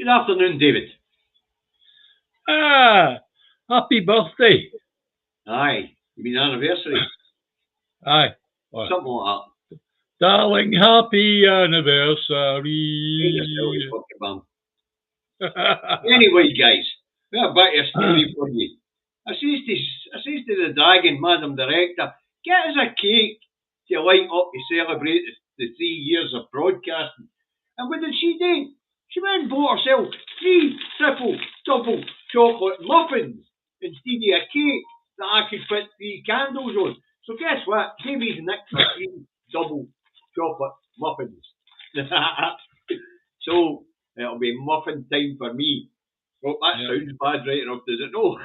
Good afternoon, David. Happy birthday. Aye, you mean anniversary? Aye. Something like that. Darling, happy Hey, anniversary. yourself, you fucking bum. Anyway, guys, we have back a story for you. I says to the Dragon, Madam Director, get us a cake to light up to celebrate the 3 years of broadcasting. And what did she do? She went and bought herself 3 triple, double chocolate muffins instead of a cake that I could put 3 candles on. So guess what? Davies nicked my 3 double chocolate muffins. So it'll be muffin time for me. Well, that sounds bad right enough, does it? No.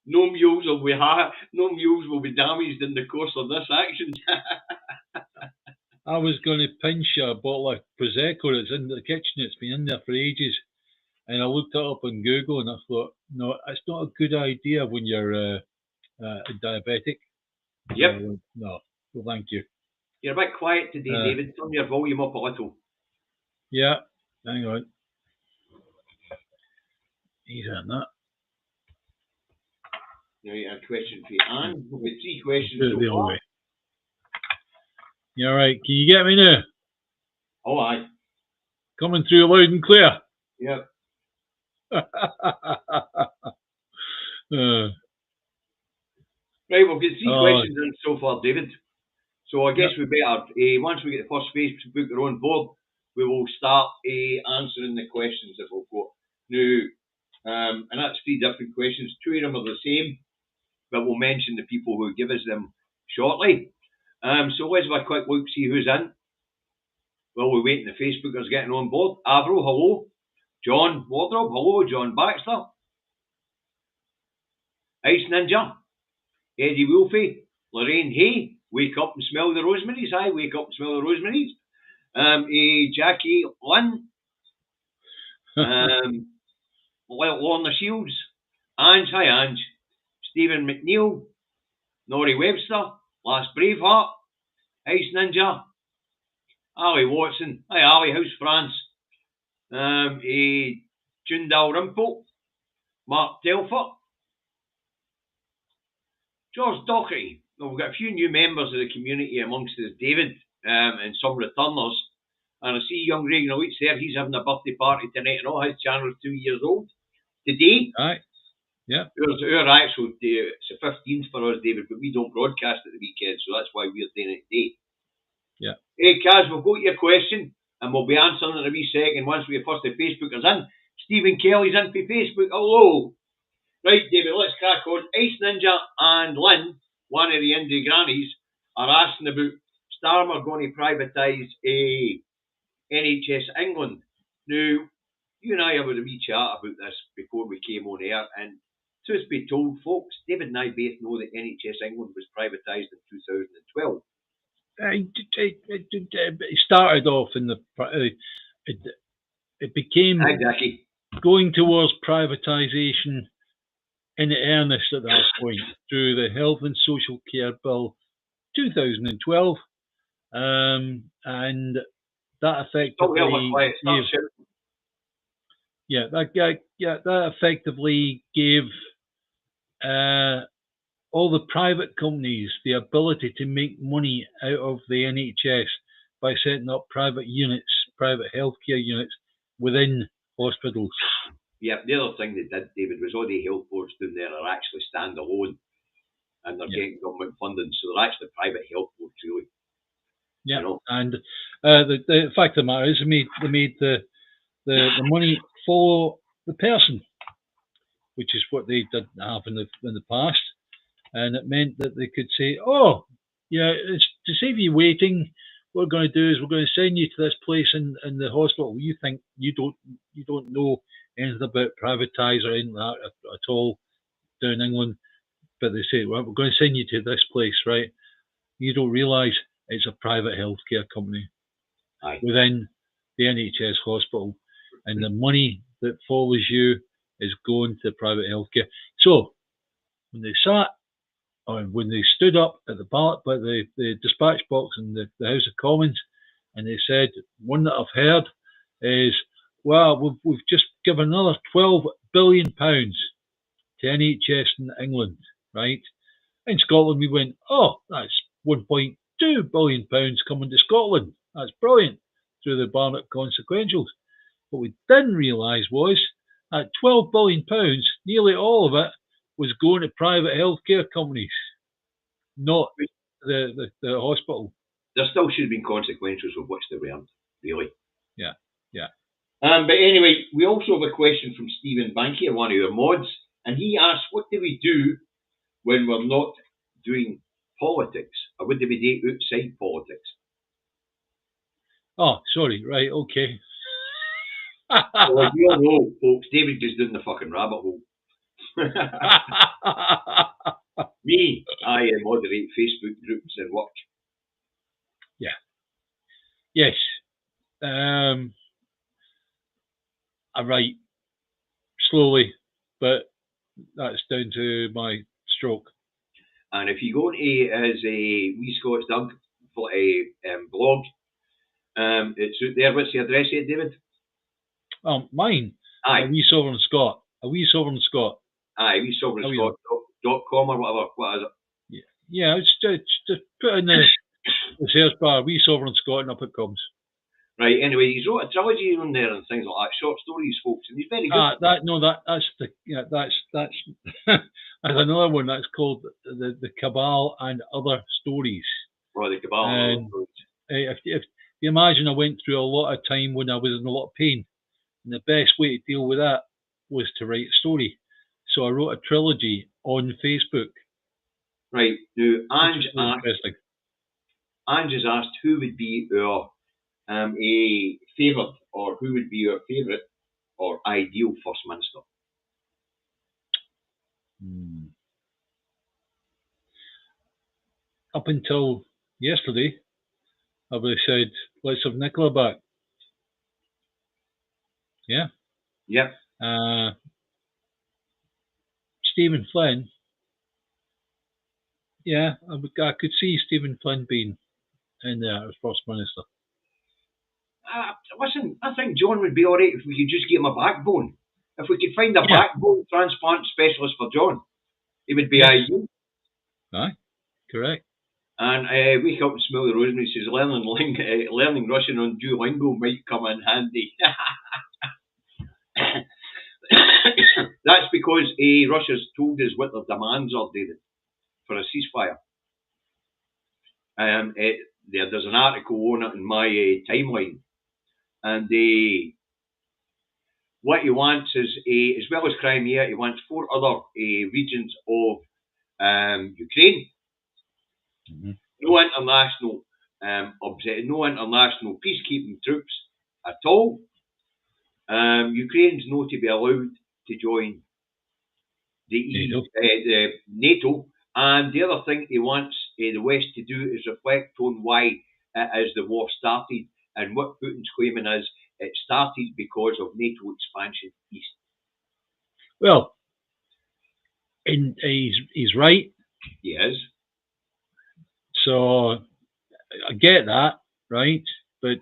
No mules will be damaged in the course of this action. I was going to pinch a bottle of Prosecco that's in the kitchen. It's been in there for ages. And I looked it up on Google and I thought, no, it's not a good idea when you're a diabetic. Yep. No, well, thank you. You're a bit quiet today, David. Turn your volume up a little. Yeah, hang on. He's on that. Now you have a question for you, Anne. We've got 3 questions Do it so the far. old way. You all right? Can you get me now? Oh, aye. Coming through loud and clear? Yep. Right, we've got 3 questions in so far, David. So I guess we better, once we get the first Facebook on board, we will start answering the questions that we've got. Now, and that's 3 different questions. 2 of them are the same, but we'll mention the people who give us them shortly. So let's have a quick look, see who's in. While we're waiting, the Facebookers getting on board. Avro, hello. John Wardrobe, hello. John Baxter. Ice Ninja. Eddie Wolfie. Lorraine Hay. Wake up and smell the rosemaries. Hi, wake up and smell the rosemaries. Jackie Lynn. Lorna Shields. Ange, hi Ange. Stephen McNeil. Norrie Webster. Last Braveheart. Ice Ninja. Ali Watson. Hi Ali, how's France? Jundal Rimple. Mark Telford. George Dockery. Well, we've got a few new members of the community amongst us, David, and some returners. And I see young Reagan Elites there. He's having a birthday party tonight, and all his channel's 2 years old. Today. Aye. Yeah. Our actual day, it's the 15th for us, David, but we don't broadcast at the weekend, so that's why we're doing it today. Yeah. Hey, Kaz, we've got your question, and we'll be answering it in a wee second once we get first the Facebookers in. Stephen Kelly's in for Facebook. Hello. Right, David, let's crack on. Ice Ninja and Lynn, one of the indie grannies, are asking about Starmer going to privatise NHS England. Now, you and I have had a wee chat about this before we came on air, and truth be told, folks, David and I both know that NHS England was privatised in 2012. It started off in the... It became exactly going towards privatisation in earnest at that point through the Health and Social Care Bill 2012, and that effectively that effectively gave all the private companies the ability to make money out of the NHS by setting up private units, private healthcare units within hospitals. Yeah, the other thing they did, David, was all the health boards down there are actually standalone, and they're getting government funding, so they're actually private health boards, really. Yeah, you know? And the fact of the matter is, they made the money for the person, which is what they didn't have in the past, and it meant that they could say, "Oh, yeah, it's to save you waiting. What we're going to do is we're going to send you to this place in the hospital. You think you don't know anything about privatise or anything like that at all down in England, but they say, well, we're going to send you to this place, right? You don't realise it's a private healthcare company within the NHS hospital, and the money that follows you is going to private healthcare." So when they stood up at the ballot, but the dispatch box in the House of Commons, and they said, one that I've heard is, well, we've just given another £12 billion to NHS in England, right? In Scotland, we went, oh, that's £1.2 billion coming to Scotland. That's brilliant, through the Barnett consequentials. What we didn't realise was that £12 billion, nearly all of it was going to private healthcare companies, not the hospital. There still should have been consequentials of which they weren't, really. Yeah. But anyway, we also have a question from Stephen Bankier, one of our mods, and he asks, what do we do when we're not doing politics? Or what do we do outside politics? Oh, sorry. Right, okay. Well, you all know, folks, David goes down the fucking rabbit hole. Me, I moderate Facebook groups and work. Yeah. Yes. I write slowly, but that's down to my stroke. And if you go into as a Wee Scots Doug blog, it's out there. What's the address here, David? Mine. Aye. A Wee Sovereign Scot. Aye, WeSovereignScot.com or whatever. What is it? Yeah, it's just put in the search bar Wee Sovereign Scot and up it comes. Right. Anyway, he's wrote a trilogy on there and things like that, short stories, folks, and he's very good. That's another one that's called the Cabal and Other Stories. Right, the Cabal and Other Stories. If you imagine, I went through a lot of time when I was in a lot of pain, and the best way to deal with that was to write a story. So I wrote a trilogy on Facebook. Right. Now, Ange has asked who would be our a favourite, or who would be our favourite or ideal First Minister? Up until yesterday, I would have said, let's have Nicola back. Yeah? Yep. Stephen Flynn. Yeah, I could see Stephen Flynn being in there as First Minister. Listen, I think John would be alright if we could just give him a backbone. If we could find a backbone transplant specialist for John, he would be ideal. Aye, correct. And wake up and smell the rosemary says learning Russian on Duolingo might come in handy. That's because Russia's told us what their demands are, David, for a ceasefire. There's an article on it in my timeline. And what he wants is, as well as Crimea, he wants 4 other regions of Ukraine. Mm-hmm. No international peacekeeping troops at all. Ukraine's not to be allowed to join the NATO. And the other thing he wants the West to do is reflect on why as the war started. And what Putin's claiming is it started because of NATO expansion east. Well, he's right. He is. So I get that, right? But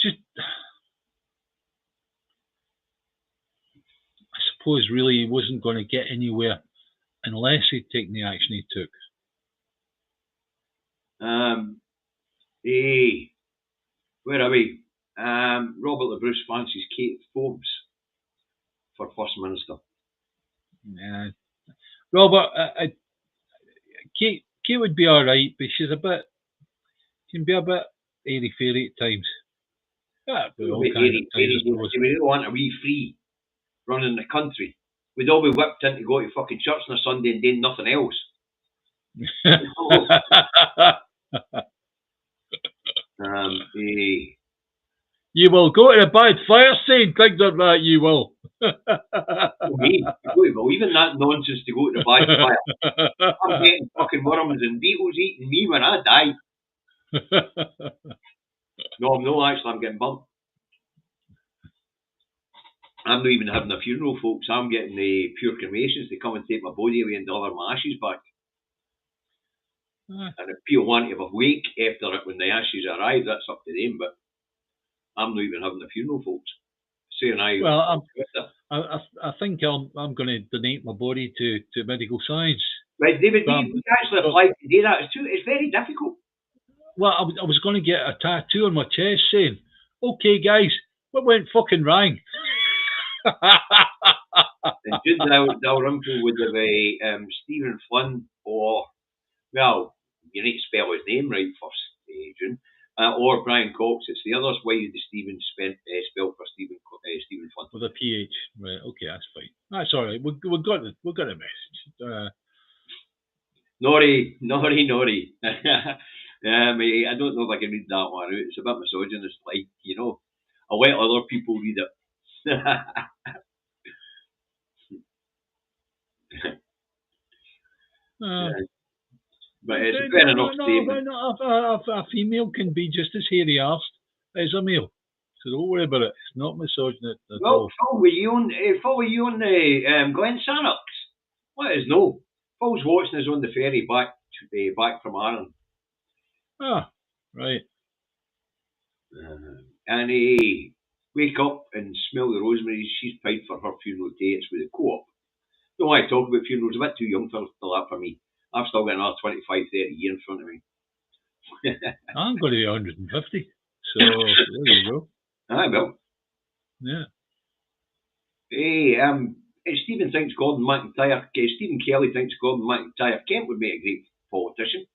just, I suppose, really, he wasn't going to get anywhere unless he'd taken the action he took. Where are we? Robert the Bruce fancies Kate Forbes for First Minister. Yeah, Robert, Kate would be all right, but she can be a bit airy-fairy at times. Yeah, we don't want a wee free running the country. We'd all be whipped in to go to fucking church on a Sunday and doing nothing else. You will go to a bad fire saying things like that, you will. Even that nonsense to go to the bad fire. I'm getting fucking worms and beetles eating me when I die. No, I'm not actually, I'm getting burnt. I'm not even having a funeral, folks. I'm getting the pure cremations to come and take my body away and deliver my ashes back. And if people want to have a wake after it when the ashes arrive, that's up to them. But I'm not even having a funeral, folks. Saying I think I'm going to donate my body to medical science. Right, David, we actually applied to do that. It's very difficult. Well, I was going to get a tattoo on my chest saying, "Okay, guys, what went fucking wrong?" And June Dalrymple would have Stephen Flynn, or, well, you need to spell his name right first, June, or Brian Cox. It's the others. Why did Stephen spell for Stephen Flynn with a PH? Right. Okay, that's fine. That's all right. We got a message. Naughty. I don't know if I can read that one out. It's a bit misogynist, like, I'll let other people read it. But it's a fair enough statement. A female can be just as hairy-arsed as a male, so don't worry about it. It's not misogynist at all. Phil, were you on the Glen Sannox? Let us know. Phil's watching us on the ferry back from Ireland. Ah, right. And wake up and smell the rosemary. She's paid for her funeral dates with the co-op. Don't want to talk about funerals. A bit too young for that for me. I've still got another 25, 30 years in front of me. I'm going to be 150. So there you go. I will. Yeah. Hey, Stephen thinks Stephen Kelly thinks Gordon McIntyre Kent would make a great politician.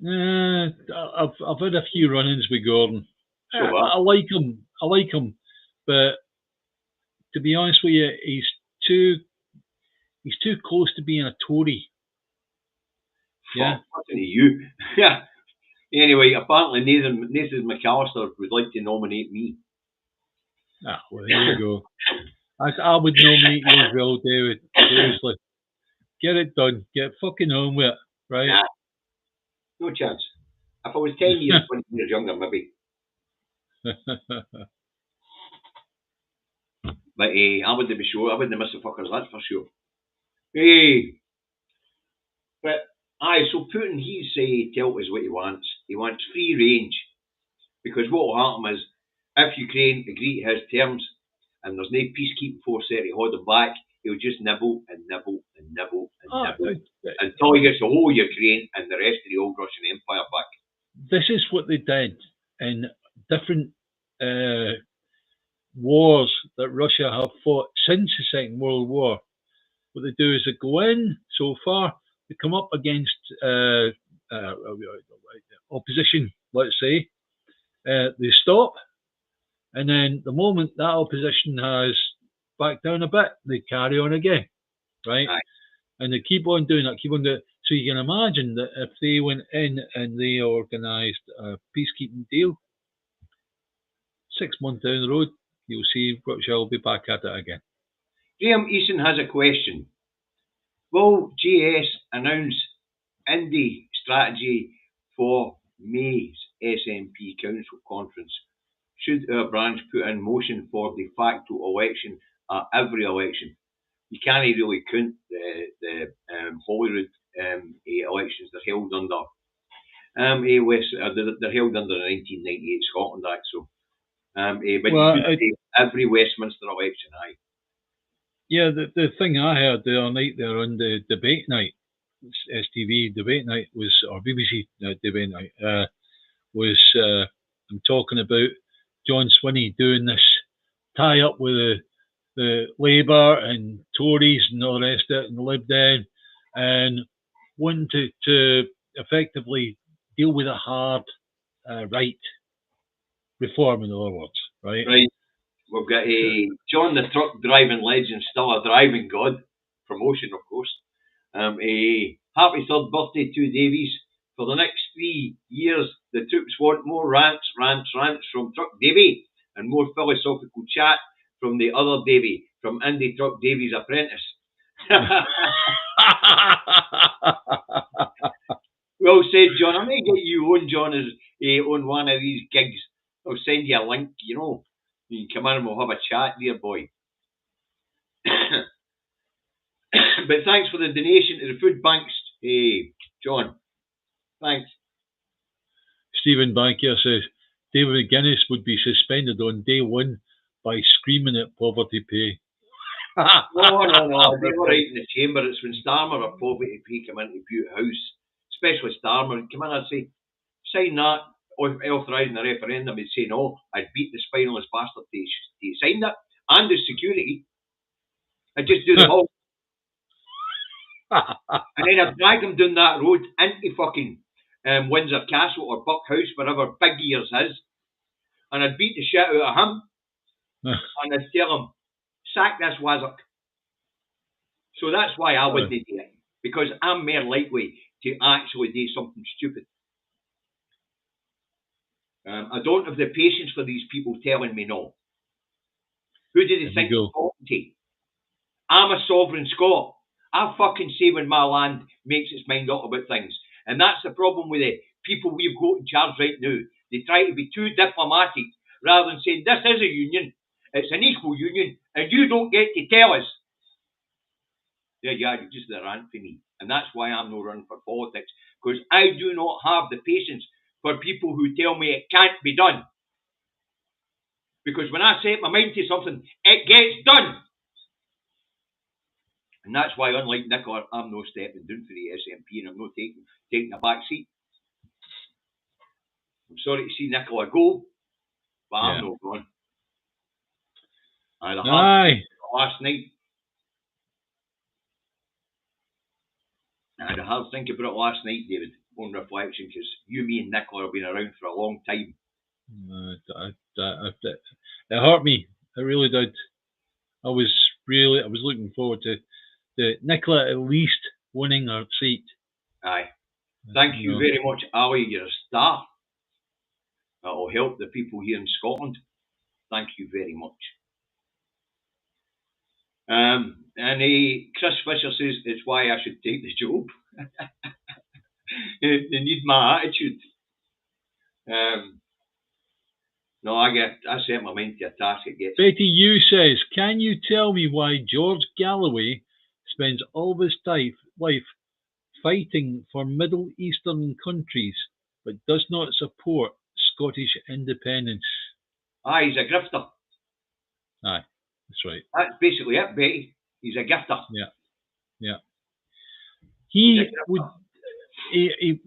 I've had a few run-ins with Gordon. I like him, but to be honest with you, he's too close to being a Tory. Yeah. Fucking you. Yeah. Anyway, apparently Nathan McAllister would like to nominate me. Ah, well, there you go. I would nominate you as well, David. Seriously. Get it done. Get fucking on with it, right? Nah, no chance. If I was 10 years, 20 years younger, maybe. But I wouldn't be sure. I wouldn't miss the fuckers, that's for sure. But so Putin, he's told us what he wants. He wants free range. Because what will happen is, if Ukraine agree to his terms, and there's no peacekeeping force there to hold him back, he'll just nibble and nibble and nibble and nibble until he gets the whole Ukraine and the rest of the old Russian Empire back. This is what they did in different wars that Russia have fought since the Second World War. What they do is they go in so far, they come up against opposition, let's say, they stop, and then the moment that opposition has backed down a bit, they carry on again, right? Aye. And they keep on doing that, So you can imagine that if they went in and they organised a peacekeeping deal, 6 months down the road, you'll see Russia will be back at it again. Graham Eason has a question. Will GS announce indie strategy for May's SNP Council Conference? Should our branch put in motion for de facto election at every election? You can't really count the Holyrood elections. They're held under they're held under the 1998 Scotland Act. So, but you could say every Westminster election, aye. Yeah, the thing I heard the other night there on the debate night, STV debate night or BBC debate night, was I'm talking about John Swinney doing this tie up with the Labour and Tories and all the rest of it and the Lib Dem, and wanting to effectively deal with a hard right reform, in other words, right? Right. We've got John the truck driving legend, still a driving god. Promotion, of course. Happy third birthday, Two Davies. For the next 3 years, the troops want more rants from Truck Davy and more philosophical chat from the other Davy, from Andy Truck Davies' apprentice. Well said, John. I may get you on, John, as on one of these gigs. I'll send you a link, You can come in and we'll have a chat, dear boy. But thanks for the donation to the food banks, John. Thanks. Stephen Bankier says David McGuinness would be suspended on day one by screaming at poverty pay. No. They were right in the chamber. It's when Starmer or poverty pay come into Butte House, especially Starmer, would come in and say, sign that, authorising the referendum. He'd say, no, I'd beat the spineless bastard to sign that, and the security. I'd just do them all. And then I'd drag him down that road into fucking Windsor Castle or Buck House, wherever Big Ears is, and I'd beat the shit out of him, and I'd tell him, sack this wazzock. So that's why I wouldn't do it, because I'm more likely to actually do something stupid. I don't have the patience for these people telling me no. Who do they think they're talking to? I'm a sovereign Scot. I fucking say when my land makes its mind up about things. And that's the problem with the people we've got in charge right now. They try to be too diplomatic rather than saying, this is a union, it's an equal union, and you don't get to tell us. There you are, you're just a rant for me. And that's why I'm not running for politics, because I do not have the patience for people who tell me it can't be done. Because when I set my mind to something, it gets done. And that's why, unlike Nicola, I'm not stepping down for the SNP, and I'm not taking a back seat. I'm sorry to see Nicola go, but I'm not going. I had a hard think last night. I had a hard think about it last night, David, on reflection, because you, me, and Nicola have been around for a long time. It hurt me. It really did. I was looking forward to Nicola at least winning her seat. Aye. Thank you very much, Ali. You're a star. That will help the people here in Scotland. Thank you very much. And Chris Fisher says it's why I should take the job. They need my attitude. No, I set my mind to a task. It gets. Betty Yu says, can you tell me why George Galloway spends all of his life fighting for Middle Eastern countries, but does not support Scottish independence? Aye, he's a grifter. Aye, that's right. That's basically it, Betty. He's a gifter. Yeah. He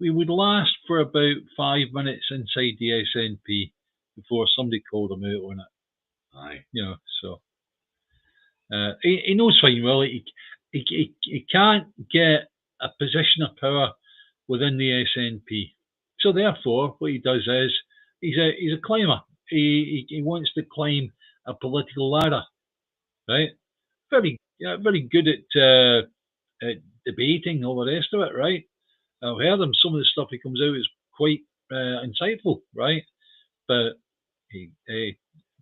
would last for about 5 minutes inside the SNP before somebody called him out on it. Aye. So he knows fine well he can't get a position of power within the SNP. So therefore, what he does is he's a climber. He wants to climb a political ladder, right? Very good at debating, all the rest of it, right? I've heard him. Some of the stuff he comes out is quite insightful, right? But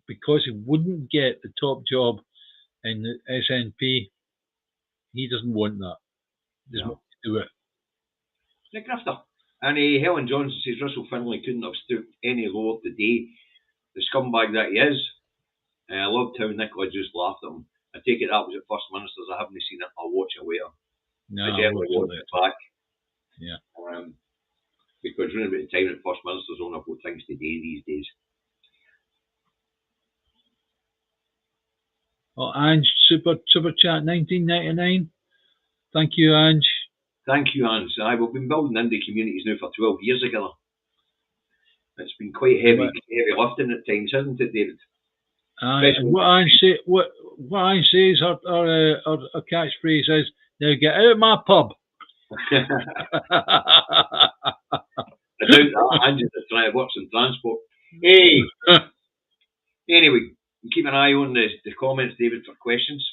because he wouldn't get the top job in the SNP, he doesn't want that. He doesn't want to do it. He's a grifter. And Helen Johnson says Russell Finlay couldn't have stooped any lower today. The scumbag that he is. I loved how Nicola just laughed at him. I take it that was at First Minister's. I haven't seen it. I'll watch it later. No, I definitely watch it back. Yeah. Because around about the time at First Minister's on, I've got things to do these days. Oh, Ange, super chat 1999. Thank you, Ange. Thank you, Ange. We've been building indie communities now for 12 years together. It's been quite heavy lifting at times, hasn't it, David? And what Ange says, our catchphrase is, now get out of my pub. I doubt that. Ange works in transport. Hey! Anyway, keep an eye on the comments, David, for questions.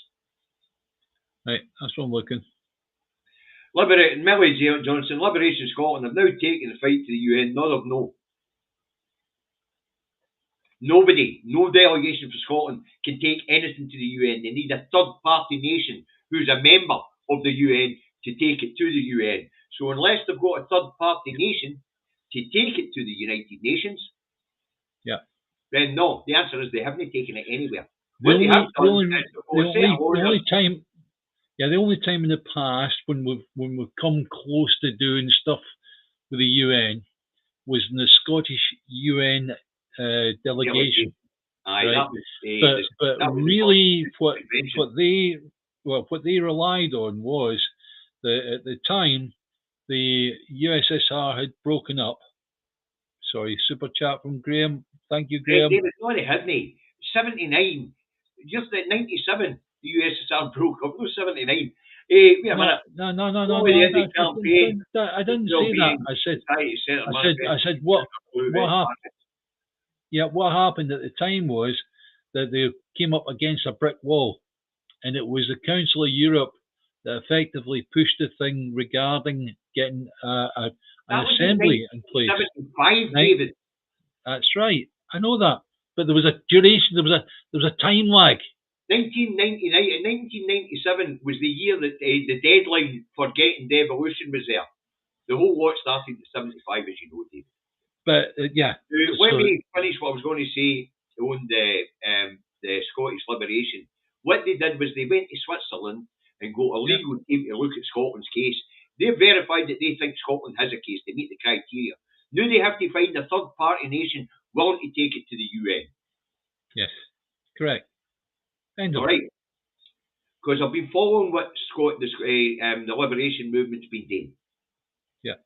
Right, that's what I'm looking. Millie Johnson, Liberation Scotland have now taken the fight to the UN. No. Nobody, no delegation for Scotland can take anything to the UN. They need a third-party nation who's a member of the UN to take it to the UN. So unless they've got a third-party nation to take it to the United Nations, then no. The answer is they haven't taken it anywhere. The only time in the past when we've come close to doing stuff with the UN was in the Scottish UN delegation. Aye, right? But really, what they relied on was that at the time the USSR had broken up. Sorry, super chat from Graham. Thank you, Graham. David, no, they hadn't. 79, just at 97, the USSR broke up. No, 79. Wait a minute. No. I didn't say that. I said what happened. Yeah, what happened at the time was that they came up against a brick wall, and it was the Council of Europe that effectively pushed the thing regarding getting an assembly in place. 75, David. That's right. I know that, but there was a duration. There was a time lag. 1999 and 1997 was the year that the deadline for getting devolution was there. The whole lot started in 75, as you know, David. But Let me finish what I was going to say on the Scottish liberation. What they did was they went to Switzerland and got a legal team to look at Scotland's case. They verified that they think Scotland has a case. They meet the criteria. Now they have to find a third-party nation willing to take it to the UN. Yes, correct. All right. Because I've been following what the liberation movement's been doing. Yeah.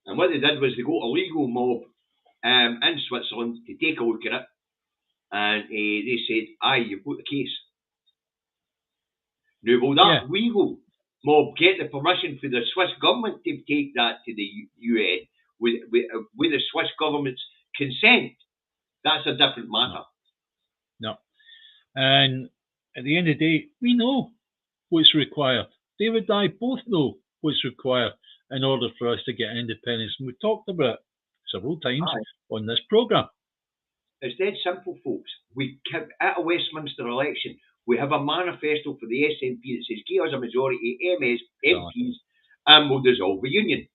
And what they did was they got a legal mob in Switzerland to take a look at it. And they said, aye, you've got the case. Now, will that legal mob get the permission for the Swiss government to take that to the UN with the Swiss government's consent? That's a different matter. No. And at the end of the day, we know what's required. David and I both know what's required in order for us to get independence. And we've talked about it several times on this programme. It's dead simple, folks. At a Westminster election, we have a manifesto for the SNP that says give us a majority of MPs and we'll dissolve the union.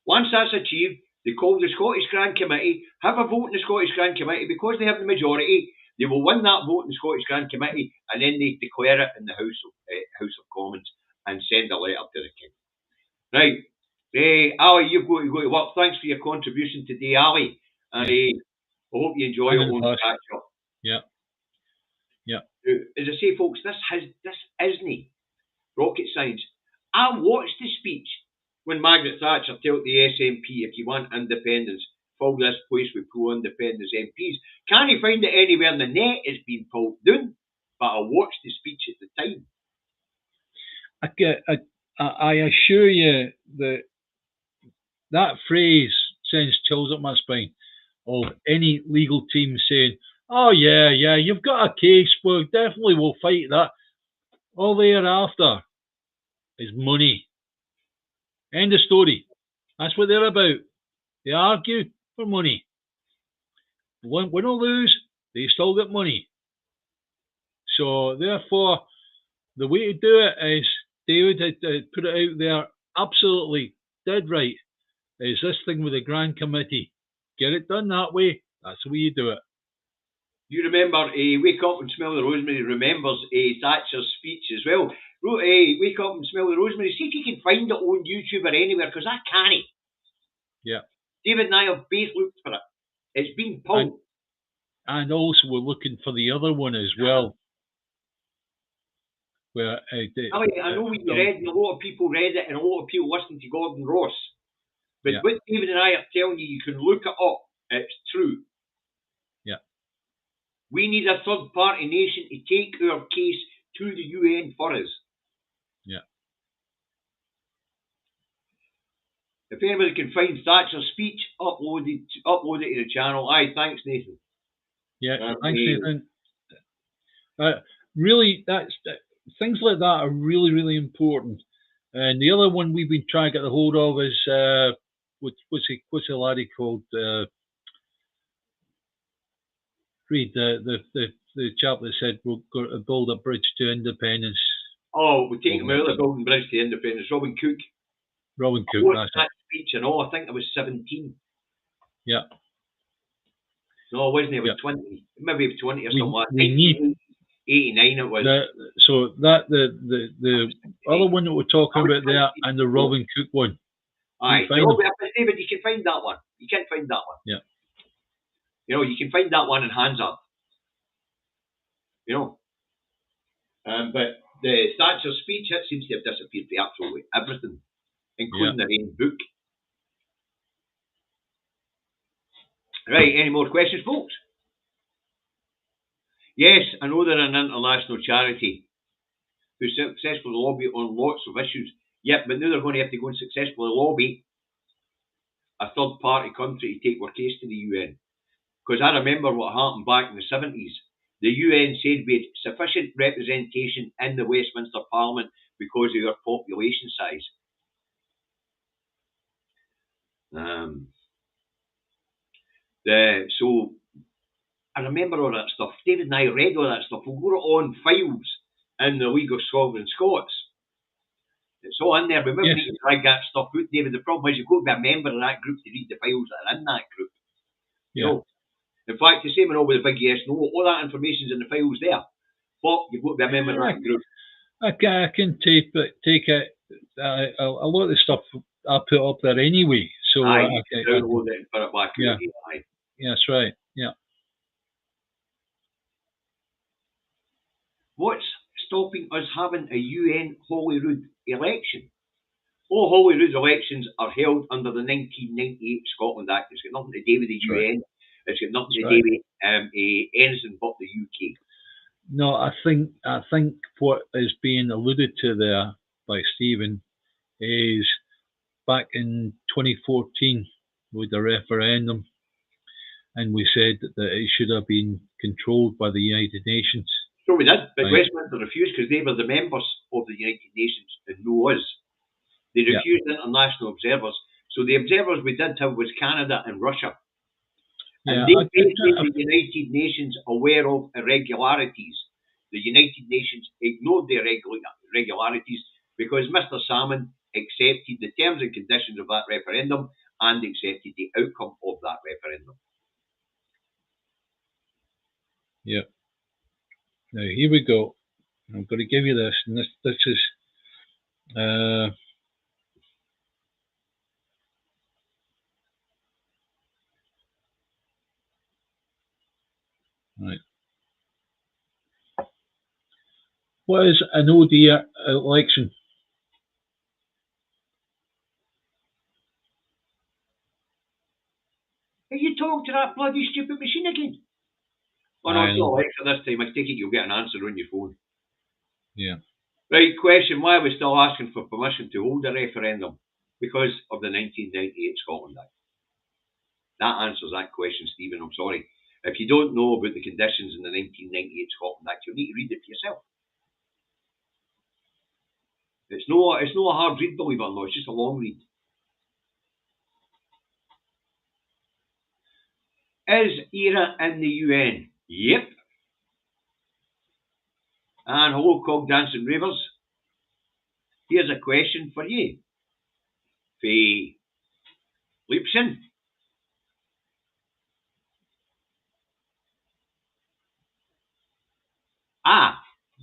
Once that's achieved, they call the Scottish Grand Committee, have a vote in the Scottish Grand Committee. Because they have the majority, they will win that vote in the Scottish Grand Committee, and then they declare it in the House of Commons and send a letter to the King. Right. Ali, you've got to go to work. Thanks for your contribution today, Ali. And I hope you enjoy it on catch up. Yeah. As I say, folks, this isn't rocket science. I watched the speech when Margaret Thatcher told the SNP, if you want independence, fill this place with pro-independence MPs. Can't you find it anywhere in the net it's been pulled down? But I watched the speech at the time. I assure you that phrase sends chills up my spine of any legal team saying, oh yeah, you've got a case, well, definitely we'll fight that. All they're after is money. End of story. That's what they're about. They argue for money. Win or lose, they still get money. So therefore, the way to do it is, David had put it out there, absolutely dead right, is this thing with the Grand Committee. Get it done that way, that's the way you do it. You remember, Wake Up and Smell the Rosemary remembers Thatcher's speech as well. Wake Up and Smell the Rosemary. See if you can find it on YouTube or anywhere, because I can't. Yeah. David and I have both looked for it. It's been pulled. And also we're looking for the other one as well. Where I know what you read, and a lot of people read it, and a lot of people listened to Gordon Ross. But what David and I are telling you, you can look it up. It's true. Yeah. We need a third-party nation to take our case to the UN for us. Yeah. If anybody can find Thatcher's speech, upload it to the channel. Aye, thanks, Nathan. Yeah, thanks, Nathan. Really, things like that are really, really important. And the other one we've been trying to get a hold of is what's the laddie called? Read the chap that said we're going to build a bridge to independence. Oh, we're taking him out of the building bridge to independence. Robin Cook, that's that speech and all. I think I was 17. Yeah. No, I wasn't. I was 20. Maybe 20 or something. We need 89. It was. So that the other one that we're talking about there, and the Robin Cook one. Aye. David, find that one. You can't find that one. Yeah. You know, you can find that one in Hands Up. You know. But the Thatcher speech, it seems to have disappeared for absolutely everything, including their own book. Right, any more questions, folks? Yes, I know they're an international charity who successfully lobby on lots of issues. Yep, but now they're going to have to go and successfully lobby a third-party country to take their case to the UN. Because I remember what happened back in the 70s. The UN said we had sufficient representation in the Westminster Parliament because of our population size. So I remember all that stuff. David and I read all that stuff. We've got it on files in the League of Sovereign Scots. It's all in there. We maybe need to drag that stuff out, David. The problem is you've got to be a member of that group to read the files that are in that group. Yeah. So, in fact, the same and all with the big yes, no, all that information's in the files there. But you've got to be a member of that group. I can take it. A lot of the stuff I put up there anyway. So download it and put it back. Yeah. Yeah, that's right. Yeah. What's stopping us having a UN Holyrood election? All Holyrood elections are held under the 1998 Scotland Act. It's got nothing to do with the UN. It's got nothing to do with anything but the UK. No, I think what is being alluded to there by Stephen is back in 2014 with the referendum, and we said that it should have been controlled by the United Nations. So we did, but Westminster refused because they were the members of the United Nations and no us. They refused international observers. So the observers we did have was Canada and Russia. And they made the United Nations aware of irregularities. The United Nations ignored the irregularities because Mr. Salmon accepted the terms and conditions of that referendum and accepted the outcome of that referendum. Yeah. Now here we go. I'm going to give you this, and this is right. What is an OD election? Are you talking to that bloody stupid machine again? Oh no, it's not Alexa this time. I take it you'll get an answer on your phone. Yeah. Right, question. Why are we still asking for permission to hold a referendum? Because of the 1998 Scotland Act. That answers that question, Stephen. I'm sorry. If you don't know about the conditions in the 1998 Scotland Act, you'll need to read it for yourself. It's no a hard read, believe it or not. It's just a long read. Is ERA in the UN? Yep. And hello, Cog Dancing Ravers. Here's a question for you. Faye Leipzig.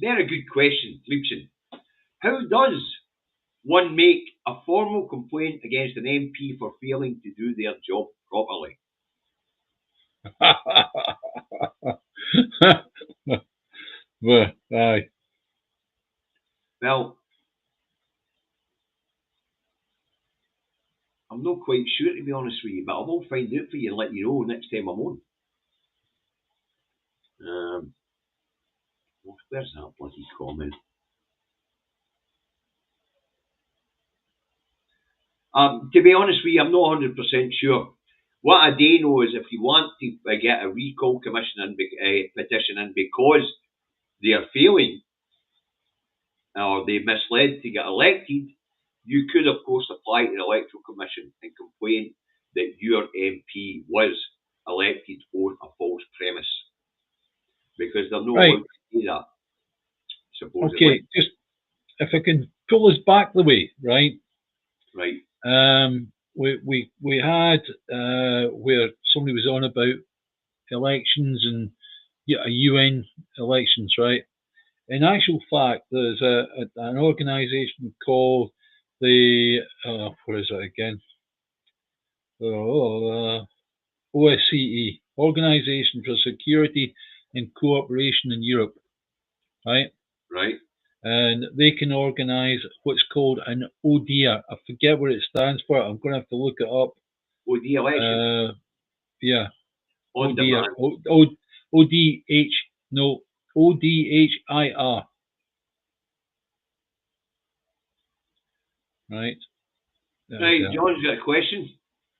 Very good question, Leipzig. How does one make a formal complaint against an MP for failing to do their job properly? Well, aye. Well, I'm not quite sure, to be honest with you, but I will find out for you and let you know next time I'm on. Where's that bloody comment? To be honest with you, I'm not 100% sure. What I do know is if you want to get a recall commission and petition in because they are failing or they misled to get elected, you could of course apply to the Electoral Commission and complain that your MP was elected on a false premise. Because they're not allowed to do that, supposedly. Okay, just if I can pull us back the way, right? Right. We had where somebody was on about elections and UN elections, right? In actual fact, there's an organisation called the what is it again? OSCE, Organization for Security and Cooperation in Europe, right? Right. And they can organize what's called an ODIHR. I forget what it stands for. I'm going to have to look it up. OD election. Yeah. On ODIHR. demand. ODHIR. Right. Right, John's got a question,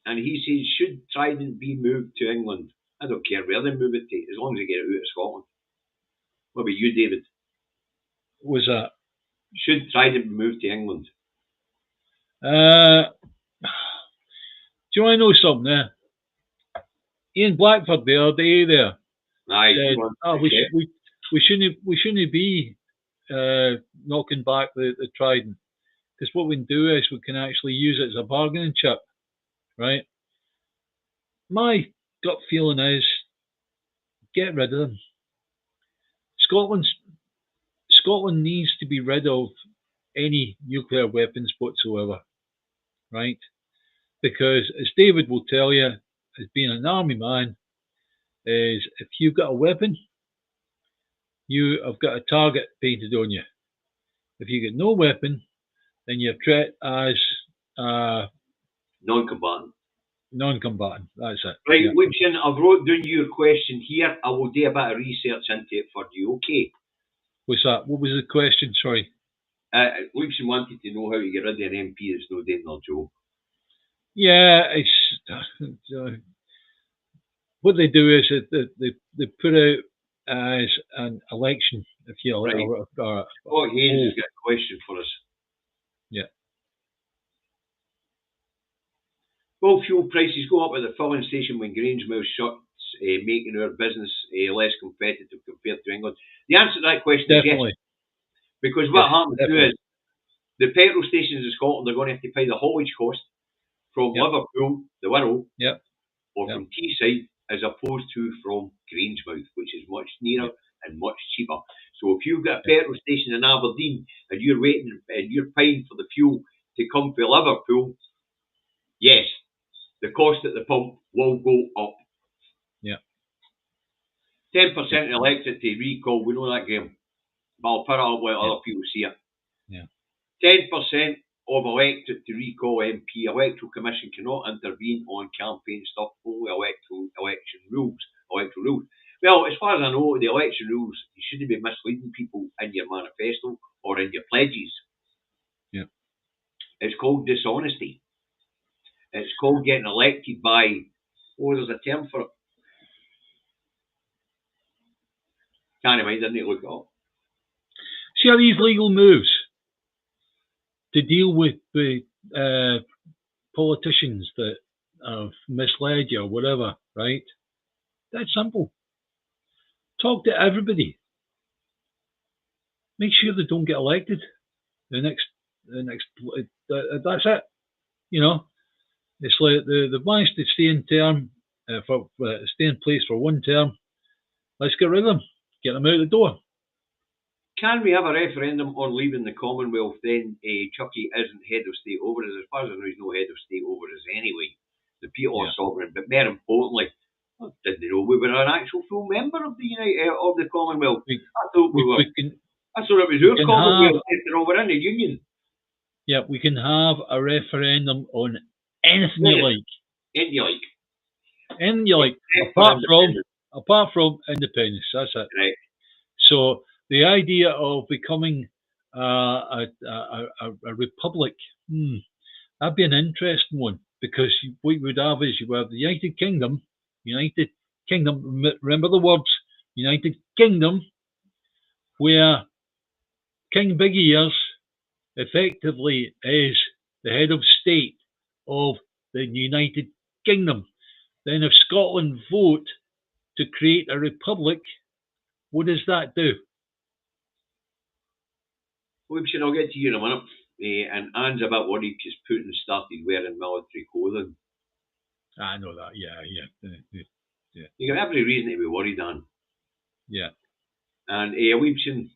and he says, should Trident be moved to England? I don't care where they move it to, as long as they get it out of Scotland. What about you, David? Was that? Should Trident be moved to England? Do you want to know something there? Ian Blackford the other day there said, we shouldn't be knocking back the Trident, because what we can do is we can actually use it as a bargaining chip, right? My gut feeling is get rid of them. Scotland needs to be rid of any nuclear weapons whatsoever, right? Because as David will tell you, as being an army man, is if you've got a weapon, you have got a target painted on you. If you get no weapon, then you're treated as non-combatant. Non-combatant, that's it. Right, yeah. Lucian, I've wrote down your question here. I will do a bit of research into it for you, okay? What's that? What was the question? Sorry. Lucian wanted to know how to get rid of an MP that's no doing their job. Yeah, it's what they do is they put out as an election, if you like. Right. Scott Haynes has got a question for us. Yeah. Will fuel prices go up at the filling station when Grangemouth shuts, making our business less competitive compared to England? The answer to that question Definitely. is yes. Because what happens is the petrol stations in Scotland are going to have to pay the haulage cost from Liverpool, the Wirral, or from Teesside, as opposed to from Grangemouth, which is much nearer and much cheaper. So if you've got a petrol station in Aberdeen and you're waiting and you're paying for the fuel to come from Liverpool, yes, the cost at the pump will go up. Yeah. 10% electricity recall, we know that game. But I'll put it up where other people see it. Yeah. 10% of electorate to recall MP. Electoral Commission cannot intervene on campaign stuff, only electoral rules. Well, as far as I know, the election rules, you shouldn't be misleading people in your manifesto or in your pledges. Yeah. It's called dishonesty. It's called getting elected by, there's a term for it. Can't mind, didn't it? Look it up. See, are these legal moves to deal with the politicians that have misled you or whatever, right? That's simple. Talk to everybody. Make sure they don't get elected. The next, that's it. You know, it's like they've managed to stay in term stay in place for one term. Let's get rid of them. Get them out the door. Can we have a referendum on leaving the Commonwealth? Then Chucky isn't head of state over us. As far as I know, he's no head of state over us anyway. The people are sovereign, but more importantly, didn't they know we were an actual full member of the of the Commonwealth? I thought we were. I thought it was our Commonwealth after all. We're in the Union. Yeah, we can have a referendum on anything you like. Anything you like. Anything you like. Apart from independence. That's it. Right. So the idea of becoming a republic, that'd be an interesting one, because what you would have is you have the United Kingdom. Remember the words, United Kingdom, where King Big Ears effectively is the head of state of the United Kingdom. Then if Scotland vote to create a republic, what does that do? Well, I'll get to you in a minute. And Anne's a bit worried because Putin started wearing military clothing. I know that, yeah. You got every reason to be worried, Anne. Yeah. And Weebson.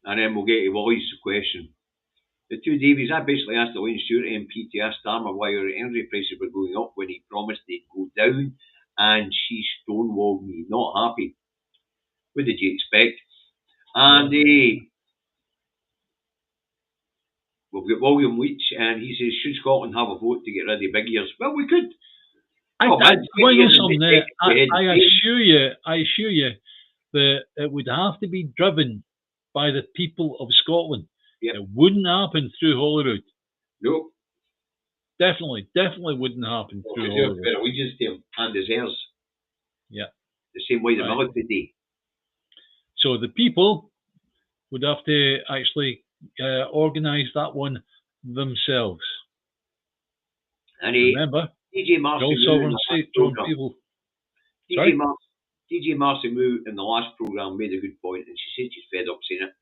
And then we'll get to Wally's question. The Two Davies, I basically asked the Wayne Stewart MP to ask Starmer why our energy prices were going up when he promised they'd go down, and she stonewalled me. Not happy. What did you expect? And we've got William Leach, and he says, should Scotland have a vote to get rid of big ears? Well, we could. I assure you that it would have to be driven by the people of Scotland. Yep. It wouldn't happen through Holyrood. No. Definitely wouldn't happen through Holyrood. Fair allegiance to him and his heirs. Yeah. The same way the military do. So the people would have to actually organise that one themselves. And remember, DJ Marcy Moo in the last programme made a good point, and she said she's fed up saying it,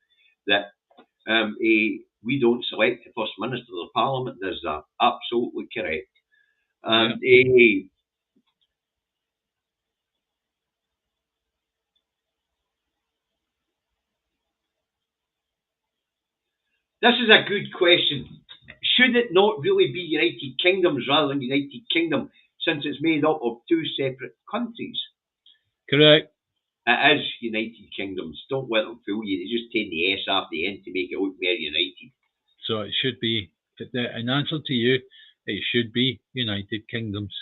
that we don't select the First Minister, the Parliament does that. Absolutely correct. And this is a good question. Should it not really be United Kingdoms rather than United Kingdom, since it's made up of two separate countries? Correct. It is United Kingdoms. Don't let them fool you. They just take the S off the end to make it look more united. So it should be, in answer to you, it should be United Kingdoms.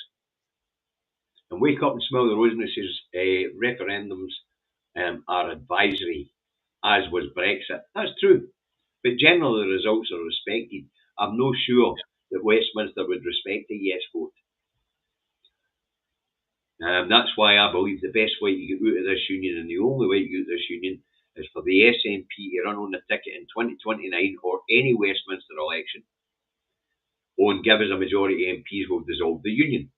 And Wake Up and Smell the Rosemary says referendums are advisory, as was Brexit. That's true. But generally the results are respected. I'm no sure that Westminster would respect a yes vote. That's why I believe the best way to get out of this union, and the only way to get out of this union, is for the SNP to run on the ticket in 2029 or any Westminster election, and give us a majority of MPs will dissolve the union.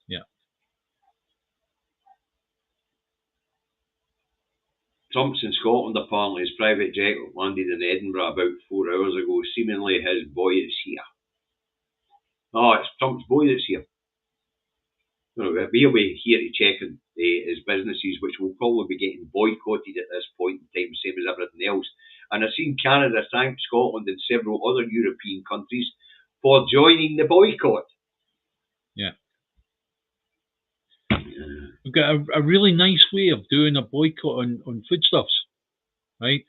Yeah. Trump's in Scotland apparently. His private jet landed in Edinburgh about 4 hours ago. Seemingly his boy is here. Oh, it's Trump's boy that's here. We'll be here to check on his businesses, which will probably be getting boycotted at this point in time, same as everything else. And I've seen Canada thank Scotland and several other European countries for joining the boycott. Yeah. We've got a really nice way of doing a boycott on foodstuffs, right?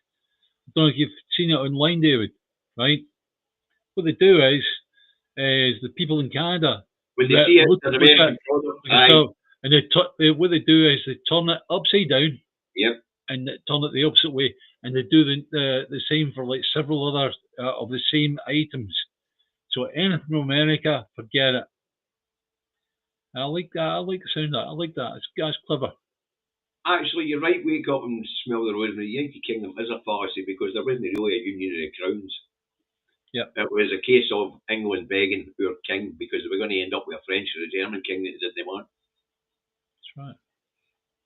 I don't know if you've seen it online, David, right? What they do is the people in Canada, when they see it as an American product, and what they do is they turn it upside down, yep, and turn it the opposite way, and they do the same for like several other of the same items. So anything from America, forget it. I like that. I like the sound of that. I like that. That's clever. Actually, you're right. Wake Up and Smell the Rosemary. The United Kingdom is a fallacy because there wasn't really a union of the crowns. Yeah. It was a case of England begging our king because they were going to end up with a French or a German king that they didn't want. That's right.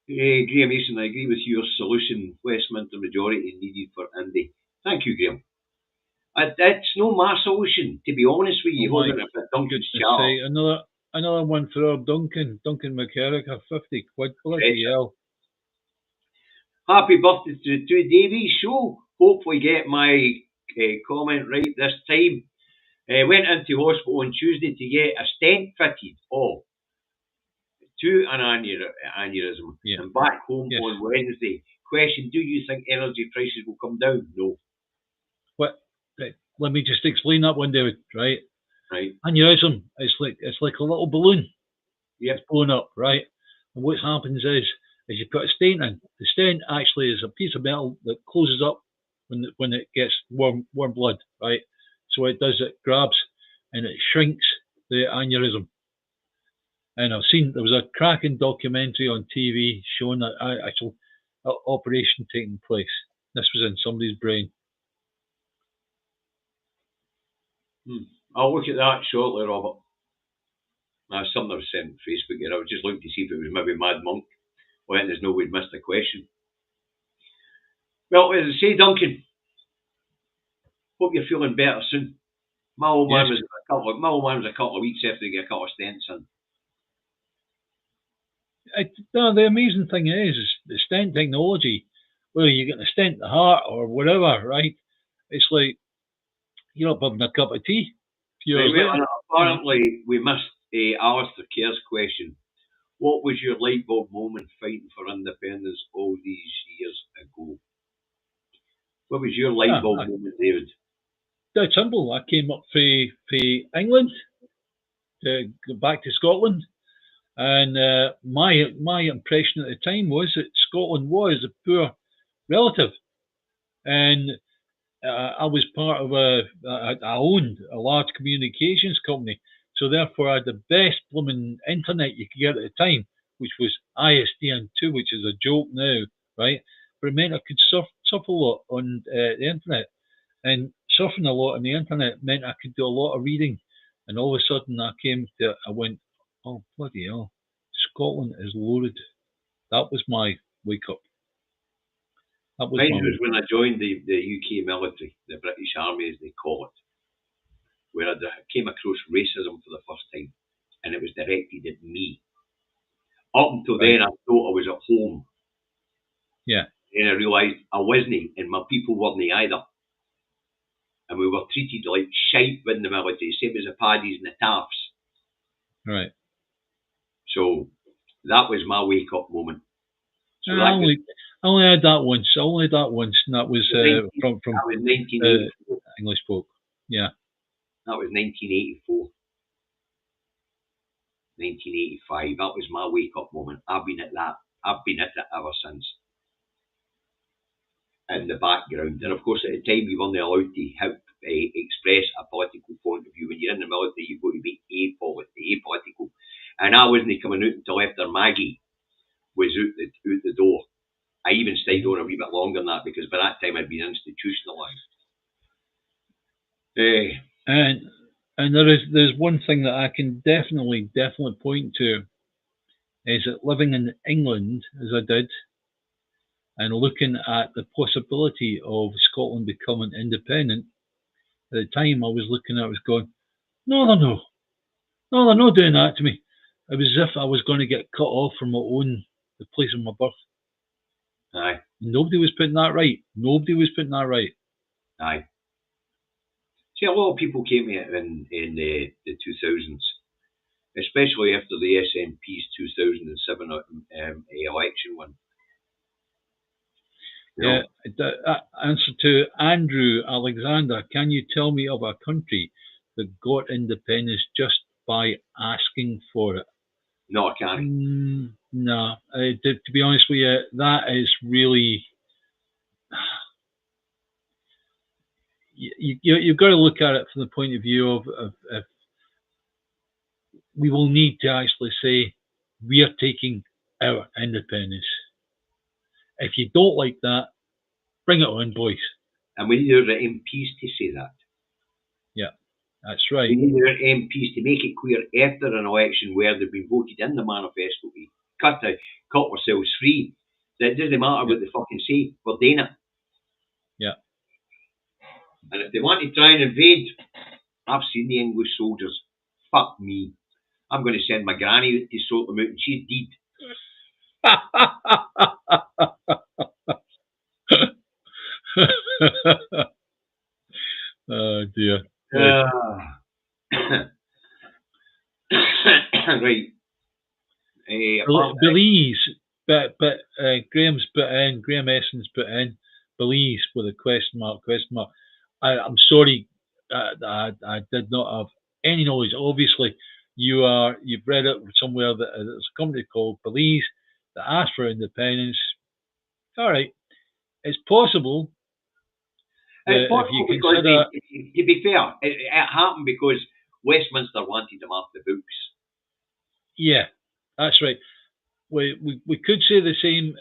Graham Mason, I agree with your solution. Westminster majority needed for Indy. Thank you, Graham. It's no my solution, to be honest with you. Duncan's say, another one for our Duncan McCarrick, 50 quid. Bloody hell. Happy birthday to the Two Davies show. Hopefully get my comment right this time. Went into hospital on Tuesday to get a stent fitted. To an aneurysm. Yeah. And back home on Wednesday. Question, do you think energy prices will come down? No. What? Let me just explain that one, David, right? Right. Aneurysm, it's like a little balloon. Yep. It's blown up, right? And what happens is you put a stent in. The stent actually is a piece of metal that closes up when it gets warm blood, right? So what it does, it grabs and it shrinks the aneurysm. And I've seen, there was a cracking documentary on TV showing that actual operation taking place. This was in somebody's brain. I'll look at that shortly, Robert. That's something I was sent on Facebook here. I was just looking to see if it was maybe Mad Monk, letting us know we'd missed a question. Well, as I say, Duncan, hope you're feeling better soon. My old man was a couple of weeks after he got a couple of stents in. The amazing thing is the stent technology, whether you get a stent in the heart or whatever, right? It's like you're up having a cup of tea a few hours Right, later. apparently, we missed Alistair Kerr's question. What was your light bulb moment fighting for independence all these years ago? What was your light bulb moment, David? Dead simple. I came up for England to go back to Scotland, and my impression at the time was that Scotland was a poor relative, and I was part of I owned a large communications company, so therefore I had the best blooming internet you could get at the time, which was ISDN2, which is a joke now, right? But it meant I could surf a lot on the internet, and surfing a lot on the internet meant I could do a lot of reading, and all of a sudden I went, oh bloody hell, Scotland is loaded. That was my wake up. Mine was when I joined the UK military, the British Army as they call it, where I came across racism for the first time, and it was directed at me. Up until then, I thought I was at home. Yeah. And I realised I wasn't, and my people weren't either. And we were treated like shite in the military, same as the Paddies and the Taffs. Right. So that was my wake up moment. So I only had that once. And that was from that was 1984. English folk. Yeah. That was 1984. 1985. That was my wake up moment. I've been at it ever since. In the background, and of course, at the time, you weren't allowed to express a political point of view. When you're in the military, you've got to be apolitical. And I wasn't coming out until after Maggie was out the door. I even stayed on a wee bit longer than that because by that time I'd been institutionalised. And there's one thing that I can definitely point to is that living in England as I did, and looking at the possibility of Scotland becoming independent, at the time I was going, no, they're not doing that to me. It was as if I was going to get cut off from the place of my birth. Aye. Nobody was putting that right. Aye. See, a lot of people came here in the 2000s, especially after the SNP's 2007 election win. Yeah. Answer to Andrew Alexander. Can you tell me of a country that got independence just by asking for it? No, I can't. No. To be honest with you, that is really... You've got to look at it from the point of view of we will need to actually say we are taking our independence. If you don't like that, bring it on, boys. And we need our MPs to say that. Yeah, that's right. We need our MPs to make it clear after an election where they've been voted in the manifesto to cut ourselves free, that it doesn't matter what they fucking say, we're doing it. Yeah. And if they want to try and invade, I've seen the English soldiers. Fuck me. I'm going to send my granny to sort them out, and she's dead. Oh dear. Right. Belize, but Graham's put in, Graham Essence put in Belize with a question mark. I'm sorry, I did not have any knowledge. Obviously, you've read it somewhere that there's a company called Belize that asked for independence. All right, it's possible. It's possible because, to be fair, it happened because Westminster wanted them off the books. Yeah, that's right. We could say the same.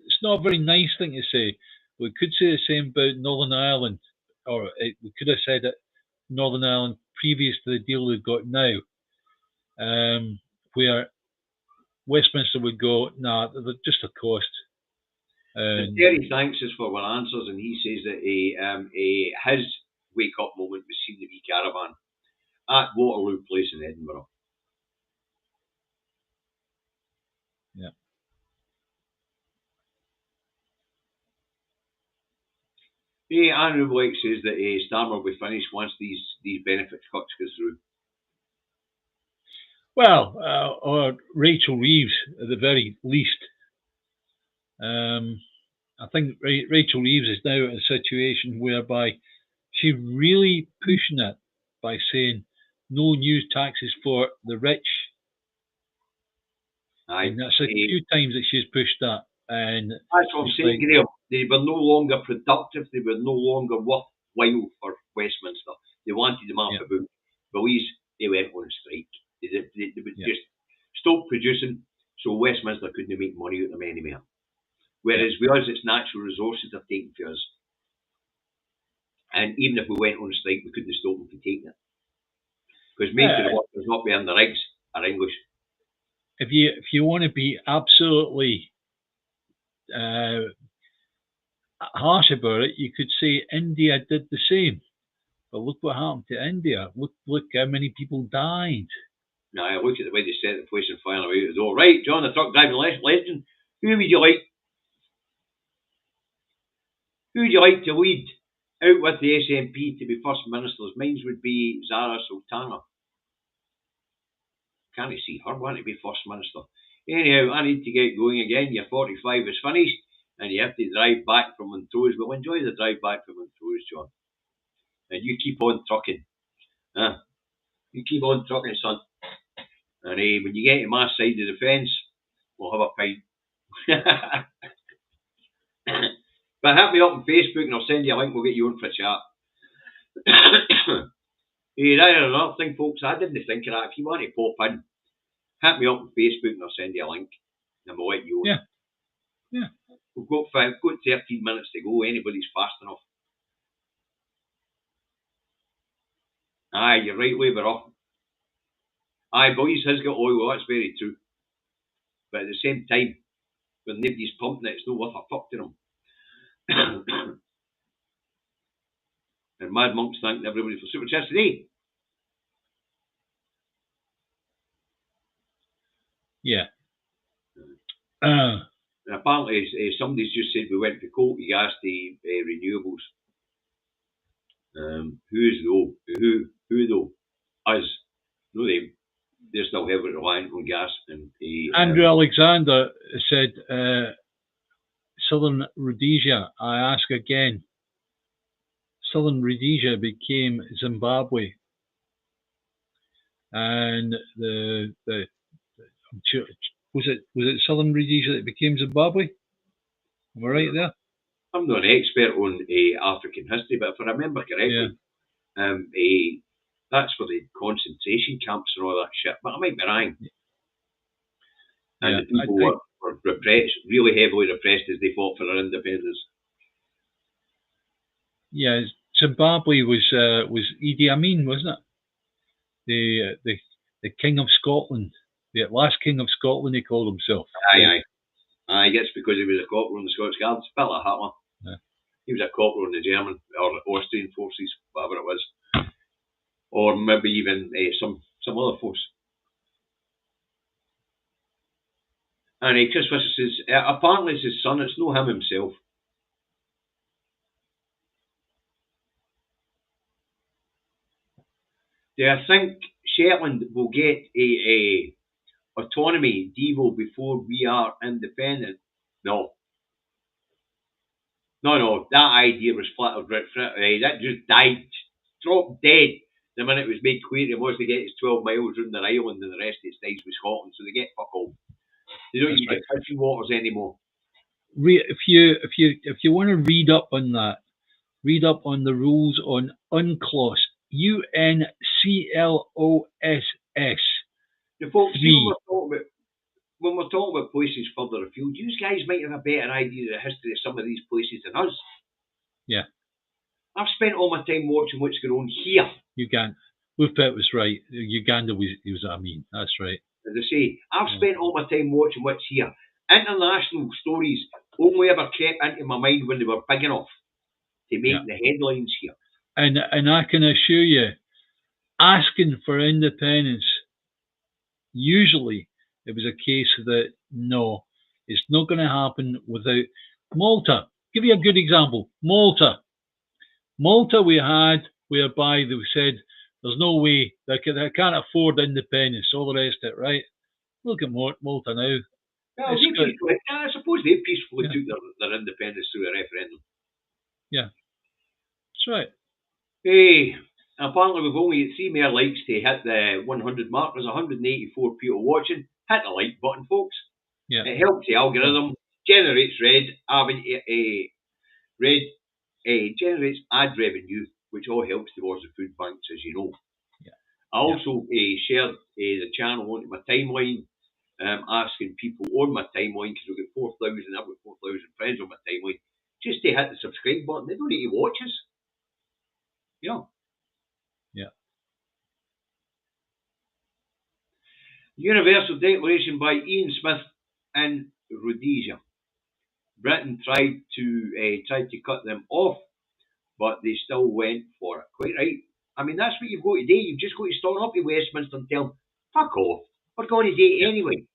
It's not a very nice thing to say. We could say the same about Northern Ireland, or we could have said it Northern Ireland previous to the deal they've got now, where Westminster would go, nah, they're just a cost. Terry thanks us for our answers, and he says that his wake-up moment was seeing the wee caravan at Waterloo Place in Edinburgh. Yeah. Andrew Blake says that Starmer will be finished once these benefits cuts go through. Well, or Rachel Reeves at the very least. I think Rachel Reeves is now in a situation whereby she's really pushing it by saying no new taxes for the rich. Aye. And that's a few times that she's pushed that. And that's what I'm saying, Graham. They were no longer productive. They were no longer worthwhile for Westminster. They wanted them off the book. Belize, they went on strike. They would just stop producing, so Westminster couldn't make money out of them anymore. Whereas with us, it's natural resources are taken for us. And even if we went on strike, we couldn't stop them from taking it. Because most of the workers not wearing the rigs are English. If you want to be absolutely harsh about it, you could say India did the same. But look what happened to India. Look how many people died. Now, I look at the way they set the place on fire away. It was all right, John, the truck driving legend. Who would you like? Who would you like to lead out with the SNP to be First Ministers? Mine would be Zara Sultana. Can't you see her wanting to be First Minister? Anyhow, I need to get going again. Your 45 is finished, and you have to drive back from Montrose. We'll enjoy the drive back from Montrose, John. And you keep on trucking. You keep on trucking, son. And when you get to my side of the fence, we'll have a pint. But hit me up on Facebook and I'll send you a link. We'll get you on for a chat. That's another thing, folks. I didn't think of that. If you want to pop in, hit me up on Facebook and I'll send you a link. And we'll let you on. Yeah. We've got 13 minutes to go. Anybody's fast enough. Aye, you're right, Labour off. Aye, boys has got oil. Well, that's very true. But at the same time, when nobody's pumping it, it's not worth a fuck to them. And Mad Monk's thanking everybody for super chats today. Yeah. And apparently, somebody's just said we went from coal to gas to renewables. Who's though? Who though? Us. No, they're still heavily reliant on gas. And Andrew Alexander said, Southern Rhodesia, I ask again. Southern Rhodesia became Zimbabwe. And was it Southern Rhodesia that became Zimbabwe? Am I right there? I'm not an expert on African history, but if I remember correctly, that's for the concentration camps and all that shit. But I might be wrong. And the people were repressed, really heavily repressed as they fought for their independence. Yeah, Zimbabwe was Idi Amin, wasn't it? The King of Scotland, the last King of Scotland, he called himself. Aye. I guess because he was a corporal in the Scottish Guards, a bit like Hitler. Yeah. He was a corporal in the German or Austrian forces, whatever it was, or maybe even some other force. And Chris Fisher says, apparently it's his son, it's not him himself. Do I think Shetland will get a autonomy, Devo, before we are independent? No. No, that idea was flattered. That just died, dropped dead the minute it was made clear he wants to get his 12 miles around their island and the rest of it stays with Scotland, so they get fuck all. They don't even get fishing waters anymore. If you want to read up on that, read up on the rules on UNCLOS, UNCLOSS. The folks, when we're talking about places further afield, you guys might have a better idea of the history of some of these places than us. Yeah. I've spent all my time watching what's going on here. Uganda. Wolfpet was right. Uganda was I mean. That's right. As I say, I've spent all my time watching what's here. International stories only ever kept into my mind when they were big enough to make the headlines here. And I can assure you, asking for independence, usually it was a case that no, it's not going to happen without Malta. Give you a good example. Malta. Malta we had, whereby they said there's no way they can't afford independence, all the rest of it, right? Look at Malta now. Well, I suppose they peacefully took their independence through a referendum. Yeah, that's right. Hey, apparently we've only got 3 more likes to hit the 100 mark. There's 184 people watching. Hit the like button, folks. Yeah. It helps the algorithm, generates generates ad revenue, which all helps towards the food banks, as you know. Yeah. I also shared the channel onto my timeline, asking people on my timeline, because we've got 4,000, I've got 4,000 friends on my timeline, just to hit the subscribe button. They don't need to watch us. You know? Yeah. Universal Declaration by Ian Smith in Rhodesia. Britain tried to cut them off, but they still went for it. Quite right. I mean, that's what you've got to do. You've just got to storm up to Westminster and tell them, fuck off. We're going to do it anyway.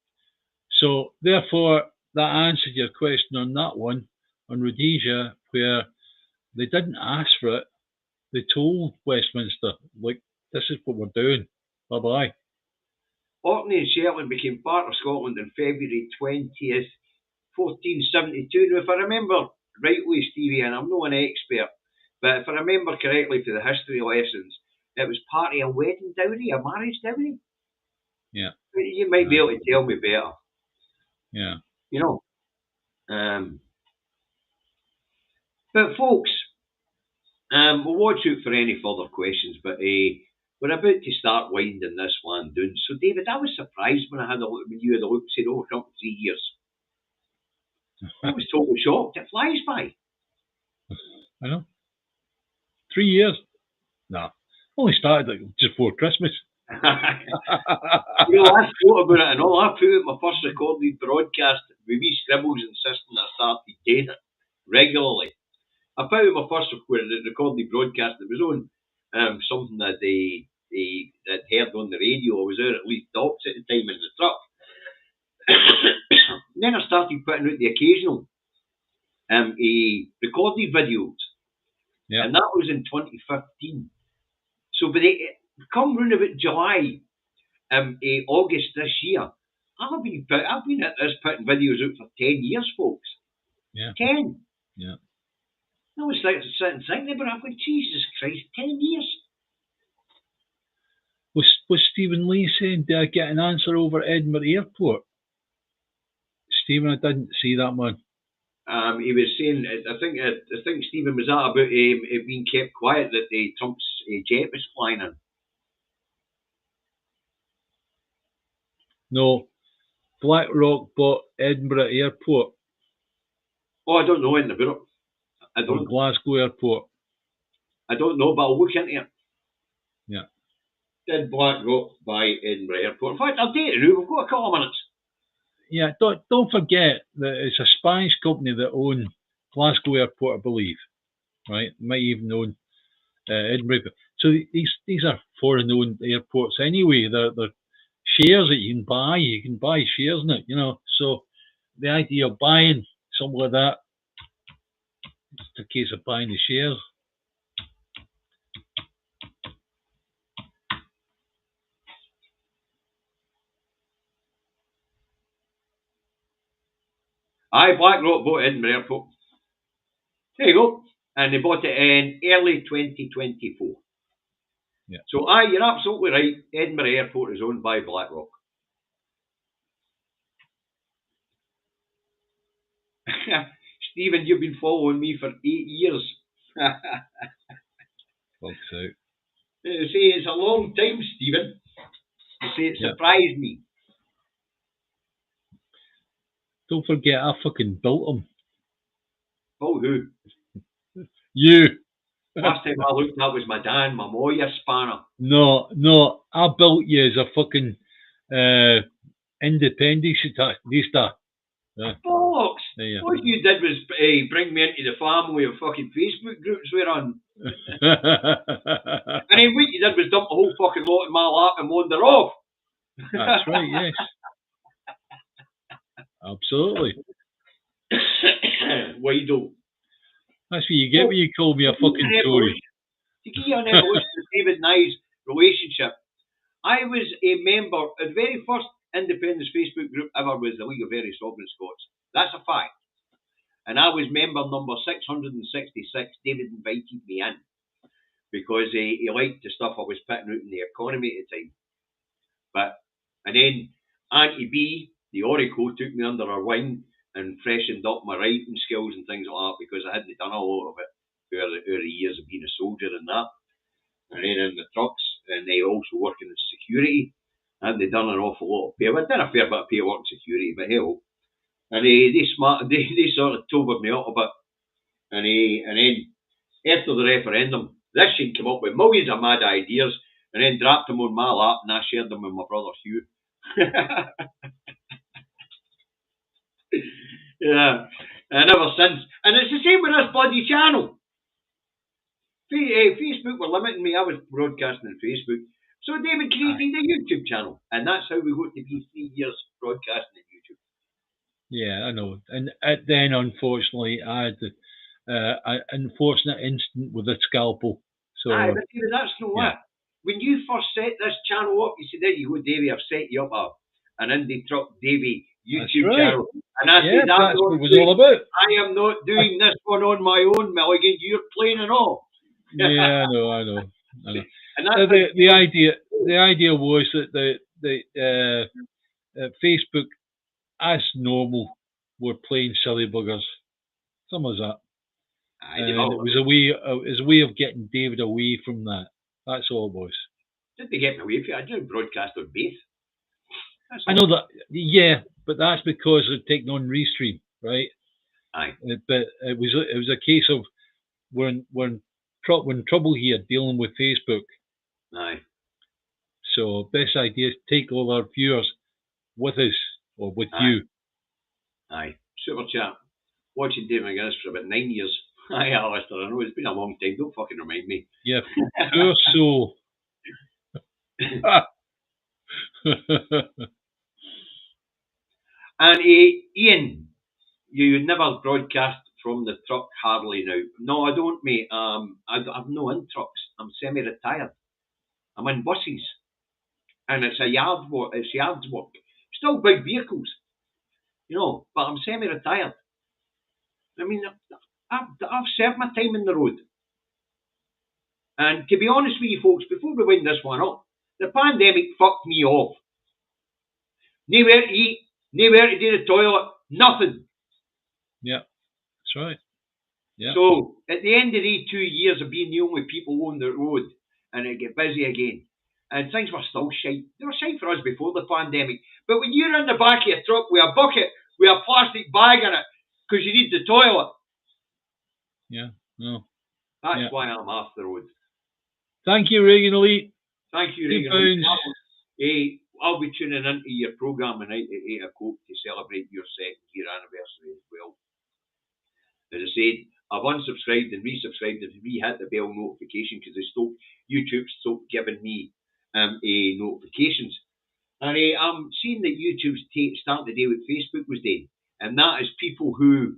So, therefore, that answered your question on that one, on Rhodesia, where they didn't ask for it. They told Westminster, like, this is what we're doing. Bye-bye. Orkney and Shetland became part of Scotland on February 20th, 1472. Now, if I remember rightly, Stevie, and I'm not an expert, but if I remember correctly for the history lessons, it was part of a wedding dowry, a marriage dowry. Yeah. You might be able to tell me better. Yeah. You know. But folks, we'll watch out for any further questions, but we're about to start winding this one down. So, David, I was surprised when I had a look, when you had a look and said, oh, come 3 years. I was totally shocked. It flies by. I know. 3 years? Nah. Only started like just before Christmas. You know, I thought about it and all. I put out my first recorded broadcast with me scribbles insisting that I started doing it regularly. I put out my first recorded broadcast that was on something that they heard on the radio. I was out at Leith Docks at the time in the truck. Then I started putting out the occasional recorded videos. Yeah. And that was in 2015. So by come round about July, August this year, I've been at this putting videos out for 10 years, folks. Yeah. 10. Yeah. I was like sitting thinking about it. I'm going, Jesus Christ, 10 years. Was Stephen Lee saying, did I get an answer over at Edinburgh Airport? Stephen, I didn't see that one. He was saying, I think Stephen was at about it being kept quiet that Trump's jet was flying in. No, BlackRock bought Edinburgh Airport. Oh, I don't know anything about it. I don't. Or Glasgow Airport. I don't know, but I'll look into it. Yeah. Did BlackRock buy Edinburgh Airport? In fact, I'll date it. We've got a couple of minutes. Yeah, don't forget that it's a Spanish company that own Glasgow Airport, I believe. Right? Might even own Edinburgh. So these are foreign-owned airports anyway. They're shares that you can buy. You can buy shares in it, you know. So the idea of buying something like that, it's a case of buying the shares. Aye, BlackRock bought Edinburgh Airport. There you go. And they bought it in early 2024. Yeah. So, aye, you're absolutely right. Edinburgh Airport is owned by BlackRock. Stephen, you've been following me for 8 years. Fuck's out. See, it's a long time, Stephen. See, it surprised me. Don't forget, I fucking built them. Oh, who? You. Last time I looked, that was my dad, my Moya spanner. No, I built you as a fucking independentista. Bollocks! What you did was bring me into the family of fucking Facebook groups we're on. And then what you did was dump a whole fucking lot in my lap and wander off. That's right, yes. Absolutely. Why do? That's what you get when you call me a fucking Tory. To give you an evolution of David and I's relationship, I was a member, the very first independence Facebook group ever was the League of Very Sovereign Scots. That's a fact. And I was member number 666. David invited me in because he liked the stuff I was putting out in the economy at the time. And then Auntie B, the Oracle, took me under her wing and freshened up my writing skills and things like that because I hadn't done a lot of it over the years of being a soldier and that. And then in the trucks, and they also working in security. I hadn't done an awful lot of paperwork. I did a fair bit of paperwork in security, but hell. And they sort of tobered me up a bit. And then after the referendum, this shit came up with millions of mad ideas and then dropped them on my lap and I shared them with my brother Hugh. Yeah. And ever since. And it's the same with this bloody channel. Facebook were limiting me. I was broadcasting on Facebook. So David created a YouTube channel. And that's how we got to be 3 years broadcasting on YouTube. Yeah, I know. And then, unfortunately, I had an unfortunate incident with a scalpel. So, but David, that's not it. When you first set this channel up, you said, there you go, Davey, I've set you up an Indie Truck Davey YouTube channel. And I said, that's what it was all about. I am not doing this one on my own, Milligan. You're playing it all. Yeah, I know. And the idea was that the Facebook, as normal, were playing silly buggers. Some of that. And it was a way of getting David away from that. That's all it was. Did they get me away from it? I didn't broadcast on both. I know that, yeah, but that's because they're taking on Restream, right? Aye. But it was a case of when trouble here dealing with Facebook. Aye. So best idea is take all our viewers with us or with you. Aye. Super chat. Watching David McGuinness for about 9 years. Aye, Alistair, I know it's been a long time. Don't fucking remind me. Yeah, poor soul. And Ian, you never broadcast from the truck hardly now. No, I don't, mate. I'm not in trucks. I'm semi-retired. I'm in buses, and it's yard work. Still big vehicles, but I'm semi-retired. I mean, I've served my time in the road. And to be honest with you folks, before we wind this one up, the pandemic fucked me off. Nowhere to eat, nowhere to do the toilet, nothing. Yeah, that's right. Yeah. So at the end of the 2 years of being the only people on the road, and it get busy again, and things were still shite. They were shite for us before the pandemic. But when you're in the back of a truck with a bucket, with a plastic bag in it, because you need the toilet. Yeah, no. That's why I'm off the road. Thank you, Reagan Elite. Thank you, Reagan Elite. Hey, I'll be tuning into your programme tonight at 8 o'clock to celebrate your 2nd year anniversary as well. As I said, I've unsubscribed and resubscribed and re-hit the bell notification because YouTube stopped giving me notifications. And I'm seeing that YouTube's starting to do what Facebook was doing. And that is people who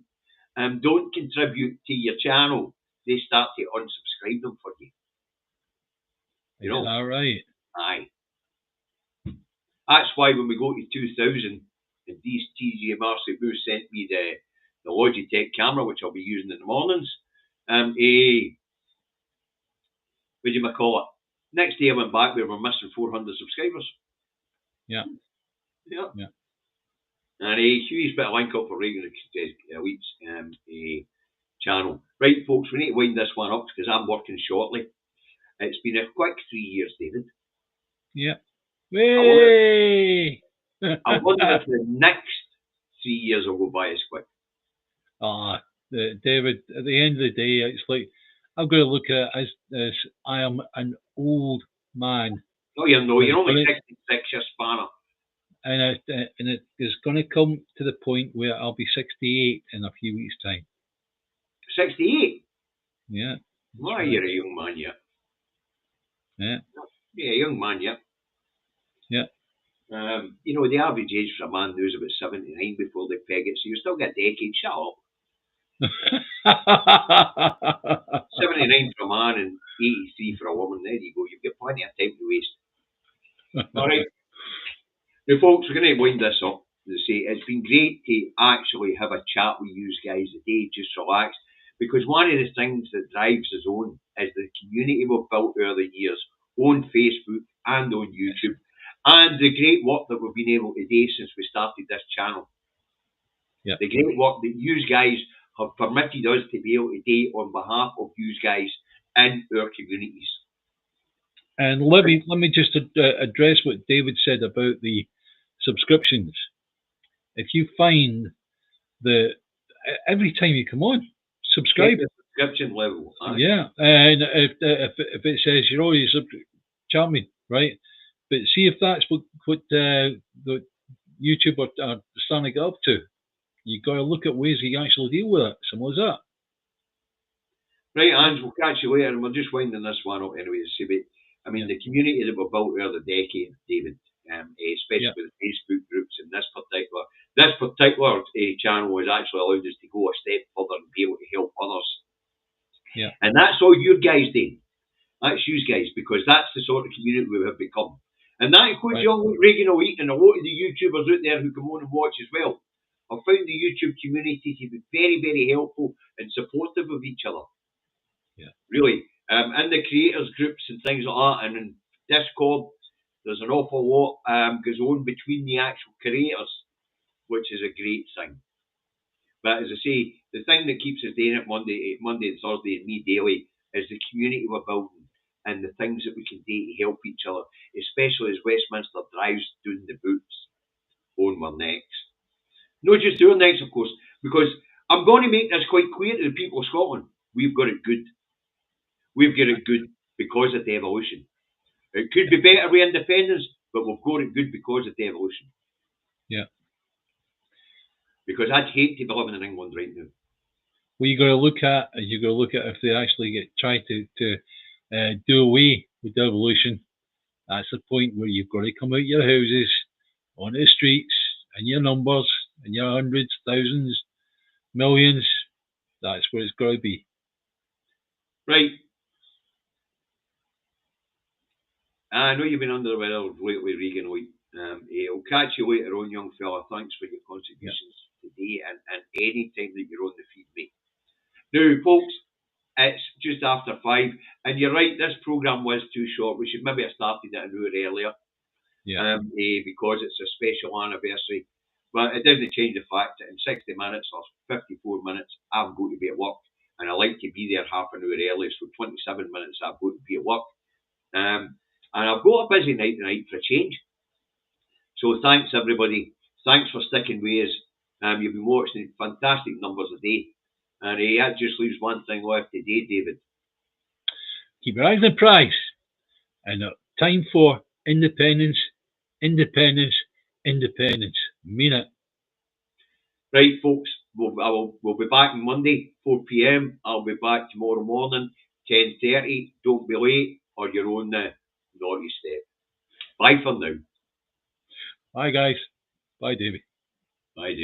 don't contribute to your channel, they start to unsubscribe them for you. Is that right? Aye. That's why when we go to 2000, and TG Marcy Boo sent me the Logitech camera, which I'll be using in the mornings. What do you call it? Next day I went back, we were missing 400 subscribers. Yeah. And Hugh's put a link up for Reagan Elite's channel. Right, folks, we need to wind this one up because I'm working shortly. It's been a quick 3 years, David. Yeah. Way! I wonder if the next 3 years will go by as quick. David, at the end of the day, it's like, I've got to look at it as I am an old man. No, you're only 66, you're spanner. And it is going to come to the point where I'll be 68 in a few weeks' time. 68? Yeah. Well, you're a young man yet. Yeah. Yeah, a young man yet. Yeah. The average age for a man now is about 79 before they peg it, so you still got a decade. Shut up. 79 for a man and 83 for a woman. There you go. You've got plenty of time to waste. All right. Now, folks, we're going to wind this up. As I say, it's been great to actually have a chat with you guys today, just relax. Because one of the things that drives us on is the community we've built over the years on Facebook and on YouTube, and the great work that we've been able to do since we started this channel. Yeah. The great work that you guys have permitted us to be able to do on behalf of you guys in our communities. And let me just address what David said about the subscriptions. If you find that every time you come on, subscribe. Subscription level. Yeah, and if it says you're already chat me, right? But see if that's what the YouTube are starting to get up to. You got to look at ways that you actually deal with it. Simple as that. Right, Ange, we'll catch you later, and we're just winding this one up anyway. I mean, the community that we've built over the decade, David, especially with the Facebook groups, and this particular channel has actually allowed us to go a step further and be able to help others. Yeah. And that's all you guys do. That's you guys, because that's the sort of community we have become. And that includes young Reagan O'Eat and a lot of the YouTubers out there who come on and watch as well. I've found the YouTube community to be very, very helpful and supportive of each other. Yeah. Really. And the creators groups and things like that, and in Discord, there's an awful lot goes on between the actual creators, which is a great thing. But as I say, the thing that keeps us doing it Monday and Thursday and me daily is the community we're building and the things that we can do to help each other, especially as Westminster drives doing the boots on our necks. Not just our necks, of course, because I'm going to make this quite clear to the people of Scotland. We've got it good. We've got it good because of the evolution. It could be better with independence, but we've got it good because of the evolution. Yeah. Because I'd hate to be living in England right now. Well, you got to look at if they actually try to do away with the evolution. That's the point where you've got to come out your houses, onto the streets, and your numbers, and your hundreds, thousands, millions. That's where it's got to be. Right. I know you've been under the weather lately, Regan. I'll catch you later on, young fella. Thanks for your contributions today and any time that you're on the feed, mate. Now, folks, it's just after 5, and you're right, this programme was too short. We should maybe have started it an hour earlier. Yeah. Because it's a special anniversary. But it doesn't change the fact that in 60 minutes or 54 minutes, I'm going to be at work. And I like to be there half an hour early, so 27 minutes I'm going to be at work. And I've got a busy night tonight for a change. So thanks, everybody. Thanks for sticking with us. You've been watching fantastic numbers a day. And that just leaves one thing left today, David. Keep your eyes on the prize. And time for independence, independence, independence. Mean it. Right, folks. We'll be back on Monday, 4 p.m. I'll be back tomorrow morning, 10:30. Don't be late, or you're on the naughty step. Bye for now. Bye, guys. Bye, Davey. Bye, Davey.